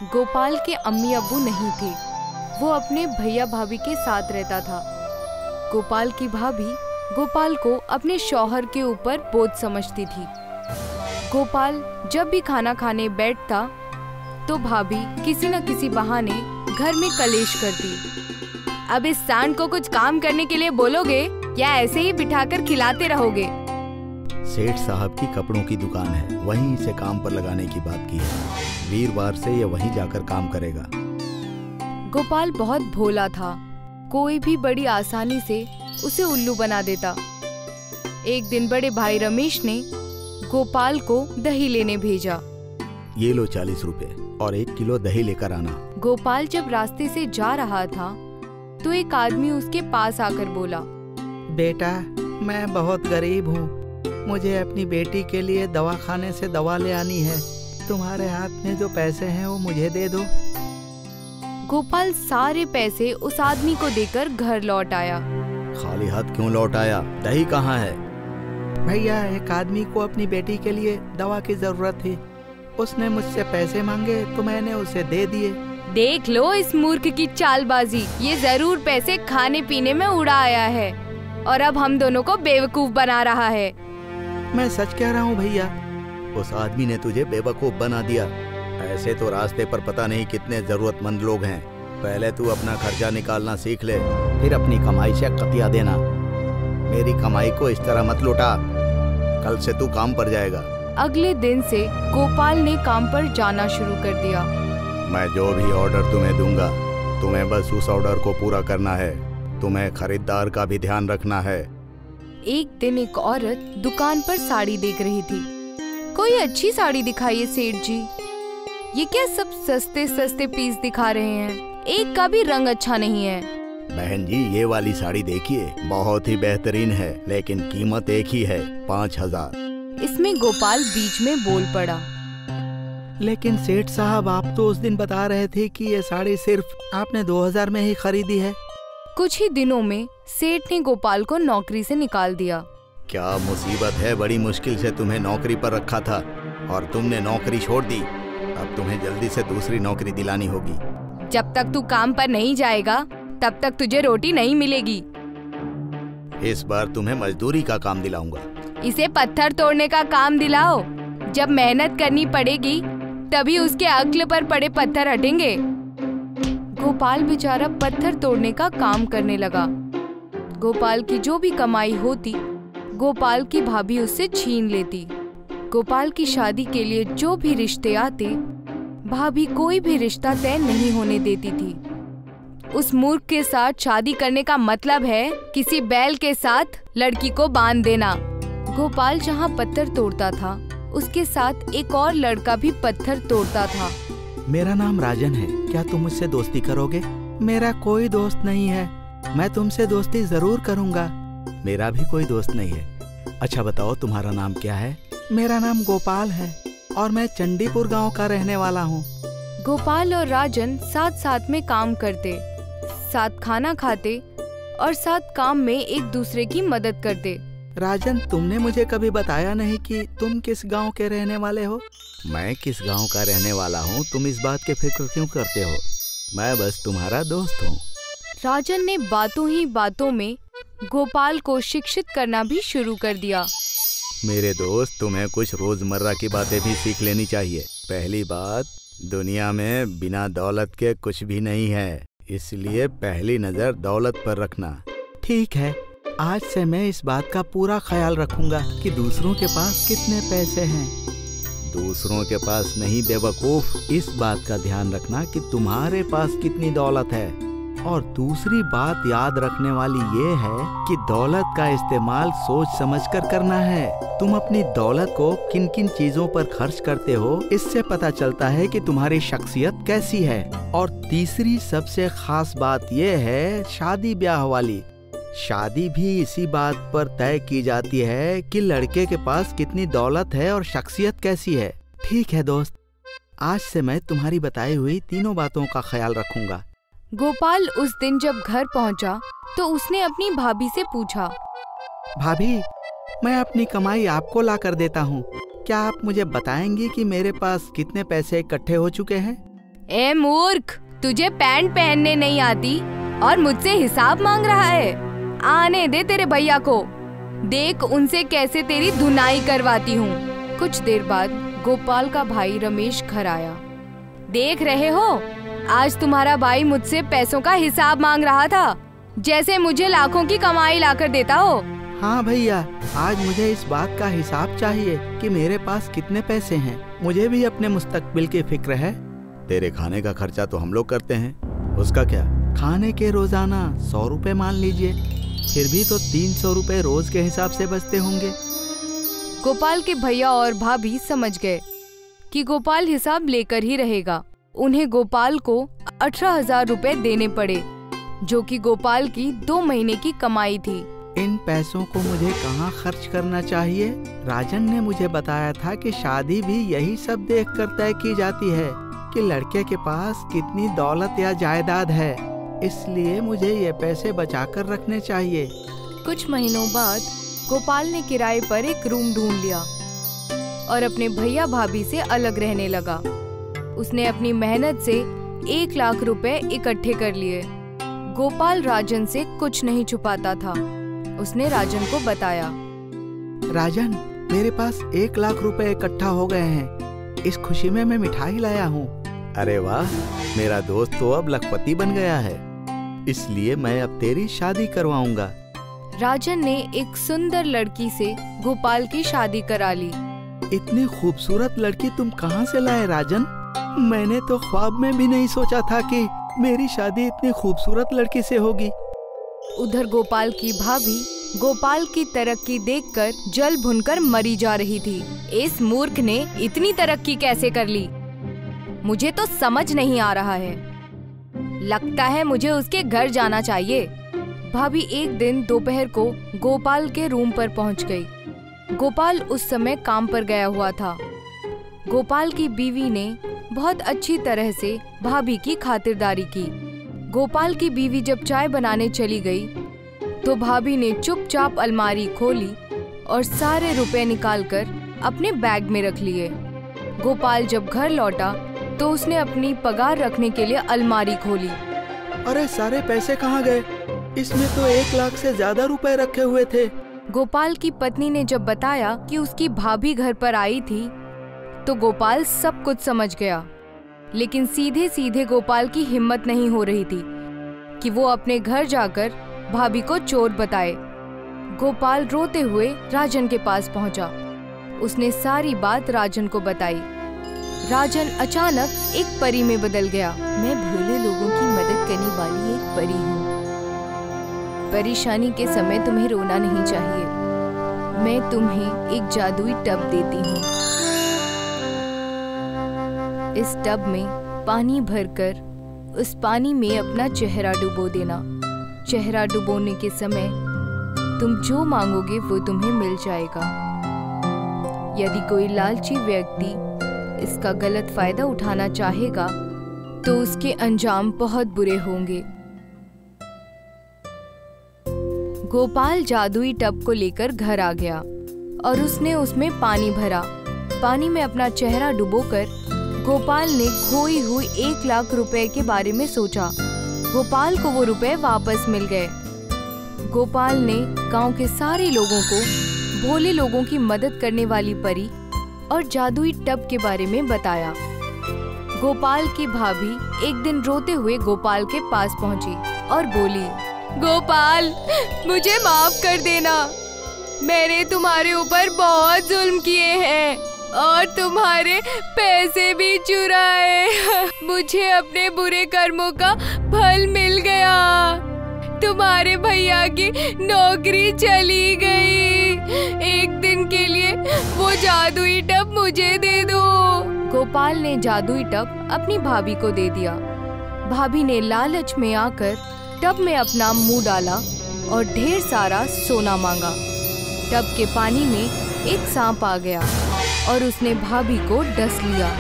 गोपाल के अम्मी अब्बू नहीं थे। वो अपने भैया भाभी के साथ रहता था। गोपाल की भाभी गोपाल को अपने शौहर के ऊपर बोझ समझती थी। गोपाल जब भी खाना खाने बैठता तो भाभी किसी न किसी बहाने घर में कलेश करती। अब इस सांड को कुछ काम करने के लिए बोलोगे या ऐसे ही बिठाकर खिलाते रहोगे? सेठ साहब की कपड़ों की दुकान है, वहीं इसे काम पर लगाने की बात की है। वीरवार से ये वहीं जाकर काम करेगा। गोपाल बहुत भोला था, कोई भी बड़ी आसानी से उसे उल्लू बना देता। एक दिन बड़े भाई रमेश ने गोपाल को दही लेने भेजा। ये लो 40 रुपए और 1 किलो दही लेकर आना। गोपाल जब रास्ते से जा रहा था तो एक आदमी उसके पास आकर बोला, बेटा, मैं बहुत गरीब हूँ, मुझे अपनी बेटी के लिए दवाखाने से दवा ले आनी है। तुम्हारे हाथ में जो पैसे हैं वो मुझे दे दो। गोपाल सारे पैसे उस आदमी को देकर घर लौट आया। खाली हाथ क्यों लौट आया? दही कहाँ है? भैया, एक आदमी को अपनी बेटी के लिए दवा की जरूरत थी, उसने मुझसे पैसे मांगे तो मैंने उसे दे दिए। देख लो इस मूर्ख की चालबाजी, ये जरूर पैसे खाने पीने में उड़ा आया है और अब हम दोनों को बेवकूफ बना रहा है। मैं सच कह रहा हूँ भैया। उस आदमी ने तुझे बेवकूफ बना दिया। ऐसे तो रास्ते पर पता नहीं कितने जरूरतमंद लोग हैं। पहले तू अपना खर्चा निकालना सीख ले, फिर अपनी कमाई से कतिया देना। मेरी कमाई को इस तरह मत लुटा, कल से तू काम पर जाएगा। अगले दिन से गोपाल ने काम पर जाना शुरू कर दिया। मैं जो भी ऑर्डर तुम्हें दूंगा, तुम्हें बस उस ऑर्डर को पूरा करना है। तुम्हें खरीदार का भी ध्यान रखना है। एक दिन एक औरत दुकान पर साड़ी देख रही थी। कोई अच्छी साड़ी दिखाइए सेठ जी। ये क्या सब सस्ते सस्ते पीस दिखा रहे हैं, एक का भी रंग अच्छा नहीं है। बहन जी, ये वाली साड़ी देखिए, बहुत ही बेहतरीन है, लेकिन कीमत एक ही है, 5000। इसमें गोपाल बीच में बोल पड़ा, लेकिन सेठ साहब, आप तो उस दिन बता रहे थे कि ये साड़ी सिर्फ आपने 2000 में ही खरीदी है। कुछ ही दिनों में सेठ ने गोपाल को नौकरी से निकाल दिया। क्या मुसीबत है, बड़ी मुश्किल से तुम्हें नौकरी पर रखा था और तुमने नौकरी छोड़ दी। अब तुम्हें जल्दी से दूसरी नौकरी दिलानी होगी। जब तक तू काम पर नहीं जाएगा तब तक तुझे रोटी नहीं मिलेगी। इस बार तुम्हें मजदूरी का काम दिलाऊंगा। इसे पत्थर तोड़ने का काम दिलाओ। जब मेहनत करनी पड़ेगी तभी उसके अक्ल पर पड़े पत्थर हटेंगे। गोपाल बेचारा पत्थर तोड़ने का काम करने लगा। गोपाल की जो भी कमाई होती गोपाल की भाभी उससे छीन लेती। गोपाल की शादी के लिए जो भी रिश्ते आते भाभी कोई भी रिश्ता तय नहीं होने देती थी। उस मूर्ख के साथ शादी करने का मतलब है किसी बैल के साथ लड़की को बांध देना। गोपाल जहाँ पत्थर तोड़ता था उसके साथ एक और लड़का भी पत्थर तोड़ता था। मेरा नाम राजन है, क्या तुम मुझसे दोस्ती करोगे? मेरा कोई दोस्त नहीं है, मैं तुमसे दोस्ती जरूर करूँगा। मेरा भी कोई दोस्त नहीं है। अच्छा बताओ, तुम्हारा नाम क्या है? मेरा नाम गोपाल है और मैं चंडीपुर गांव का रहने वाला हूँ। गोपाल और राजन साथ साथ में काम करते, साथ खाना खाते और साथ काम में एक दूसरे की मदद करते। राजन, तुमने मुझे कभी बताया नहीं कि तुम किस गांव के रहने वाले हो? मैं किस गांव का रहने वाला हूँ तुम इस बात के फिक्र क्यों करते हो? मैं बस तुम्हारा दोस्त हूँ। राजन ने बातों ही बातों में गोपाल को शिक्षित करना भी शुरू कर दिया। मेरे दोस्त, तुम्हें कुछ रोजमर्रा की बातें भी सीख लेनी चाहिए। पहली बात, दुनिया में बिना दौलत के कुछ भी नहीं है, इसलिए पहली नजर दौलत पर रखना। ठीक है, आज से मैं इस बात का पूरा ख्याल रखूंगा कि दूसरों के पास कितने पैसे हैं। दूसरों के पास नहीं बेवकूफ, इस बात का ध्यान रखना कि तुम्हारे पास कितनी दौलत है। और दूसरी बात याद रखने वाली ये है कि दौलत का इस्तेमाल सोच समझकर करना है। तुम अपनी दौलत को किन किन चीजों पर खर्च करते हो, इससे पता चलता है कि तुम्हारी शख्सियत कैसी है। और तीसरी सबसे खास बात ये है शादी ब्याह वाली। शादी भी इसी बात पर तय की जाती है कि लड़के के पास कितनी दौलत है और शख्सियत कैसी है। ठीक है दोस्त, आज से मैं तुम्हारी बताई हुई तीनों बातों का ख्याल रखूंगा। गोपाल उस दिन जब घर पहुंचा तो उसने अपनी भाभी से पूछा, भाभी, मैं अपनी कमाई आपको ला कर देता हूँ, क्या आप मुझे बताएंगी कि मेरे पास कितने पैसे इकट्ठे हो चुके हैं? ए मूर्ख, तुझे पैंट पहनने नहीं आती और मुझसे हिसाब मांग रहा है? आने दे तेरे भैया को, देख उनसे कैसे तेरी धुनाई करवाती हूँ। कुछ देर बाद गोपाल का भाई रमेश घर आया। देख रहे हो, आज तुम्हारा भाई मुझसे पैसों का हिसाब मांग रहा था, जैसे मुझे लाखों की कमाई लाकर देता हो। हाँ भैया, आज मुझे इस बात का हिसाब चाहिए कि मेरे पास कितने पैसे हैं। मुझे भी अपने मुस्तकबिल की फिक्र है। तेरे खाने का खर्चा तो हम लोग करते हैं, उसका क्या? खाने के रोजाना 100 रुपए मान लीजिए, फिर भी तो 300 रुपए रोज के हिसाब से बचते होंगे। गोपाल के भैया और भाभी समझ गए कि गोपाल हिसाब लेकर ही रहेगा। उन्हें गोपाल को 18,000 रुपए देने पड़े, जो कि गोपाल की 2 महीने की कमाई थी। इन पैसों को मुझे कहाँ खर्च करना चाहिए? राजन ने मुझे बताया था कि शादी भी यही सब देखकर तय की जाती है कि लड़के के पास कितनी दौलत या जायदाद है, इसलिए मुझे ये पैसे बचाकर रखने चाहिए। कुछ महीनों बाद गोपाल ने किराए पर एक रूम ढूंढ लिया और अपने भैया भाभी से अलग रहने लगा। उसने अपनी मेहनत से 1 लाख रुपए इकट्ठे कर लिए। गोपाल राजन से कुछ नहीं छुपाता था। उसने राजन को बताया, राजन, मेरे पास 1 लाख रुपए इकट्ठा हो गए हैं। इस खुशी में मैं मिठाई लाया हूँ। अरे वाह, मेरा दोस्त तो अब लखपति बन गया है, इसलिए मैं अब तेरी शादी करवाऊंगा। राजन ने एक सुंदर लड़की से गोपाल की शादी करा ली। इतनी खूबसूरत लड़की तुम कहाँ से लाए राजन? मैंने तो ख्वाब में भी नहीं सोचा था कि मेरी शादी इतनी खूबसूरत लड़की से होगी। उधर गोपाल की भाभी गोपाल की तरक्की देखकर जल भुनकर मरी जा रही थी। इस मूर्ख ने इतनी तरक्की कैसे कर ली, मुझे तो समझ नहीं आ रहा है। लगता है मुझे उसके घर जाना चाहिए। भाभी एक दिन दोपहर को गोपाल के रूम पर पहुंच गई। गोपाल उस समय काम पर गया हुआ था। गोपाल की बीवी ने बहुत अच्छी तरह से भाभी की खातिरदारी की। गोपाल की बीवी जब चाय बनाने चली गई तो भाभी ने चुपचाप अलमारी खोली और सारे रुपए निकालकर अपने बैग में रख लिए। गोपाल जब घर लौटा तो उसने अपनी पगार रखने के लिए अलमारी खोली। अरे सारे पैसे कहाँ गए? इसमें तो 1 लाख से ज्यादा रुपए रखे हुए थे। गोपाल की पत्नी ने जब बताया कि उसकी भाभी घर पर आई थी तो गोपाल सब कुछ समझ गया, लेकिन सीधे सीधे गोपाल की हिम्मत नहीं हो रही थी कि वो अपने घर जाकर भाभी को चोर बताए। गोपाल रोते हुए राजन के पास पहुंचा। उसने सारी बात राजन को बताई। राजन अचानक एक परी में बदल गया। मैं भोले लोगों की मदद करने वाली एक परी हूँ। परेशानी के समय तुम्हें रोना नहीं चाहिए। मैं तुम्हें एक जादुई टब देती हूँ। इस टब में पानी भरकर उस पानी में अपना चेहरा डुबो देना। चेहरा डुबोने के समय तुम जो मांगोगे वो तुम्हें मिल जाएगा। यदि कोई लालची व्यक्ति इसका गलत फायदा उठाना चाहेगा तो उसके अंजाम बहुत बुरे होंगे। गोपाल जादुई टब को लेकर घर आ गया और उसने उसमें पानी भरा। पानी में अपना चेहरा डुबोकर गोपाल ने खोई हुई 1 लाख रुपए के बारे में सोचा। गोपाल को वो रुपए वापस मिल गए। गोपाल ने गांव के सारे लोगों को भोले लोगों की मदद करने वाली परी और जादुई टब के बारे में बताया। गोपाल की भाभी एक दिन रोते हुए गोपाल के पास पहुंची और बोली, गोपाल, मुझे माफ कर देना। मैंने तुम्हारे ऊपर बहुत जुल्म किए हैं और तुम्हारे पैसे भी चुराए। मुझे अपने बुरे कर्मों का फल मिल गया। तुम्हारे भैया की नौकरी चली गई। एक दिन के लिए वो जादुई टब मुझे दे दो। गोपाल ने जादुई टब अपनी भाभी को दे दिया। भाभी ने लालच में आकर टब में अपना मुंह डाला और ढेर सारा सोना मांगा। टब के पानी में एक सांप आ गया और उसने भाभी को डस लिया।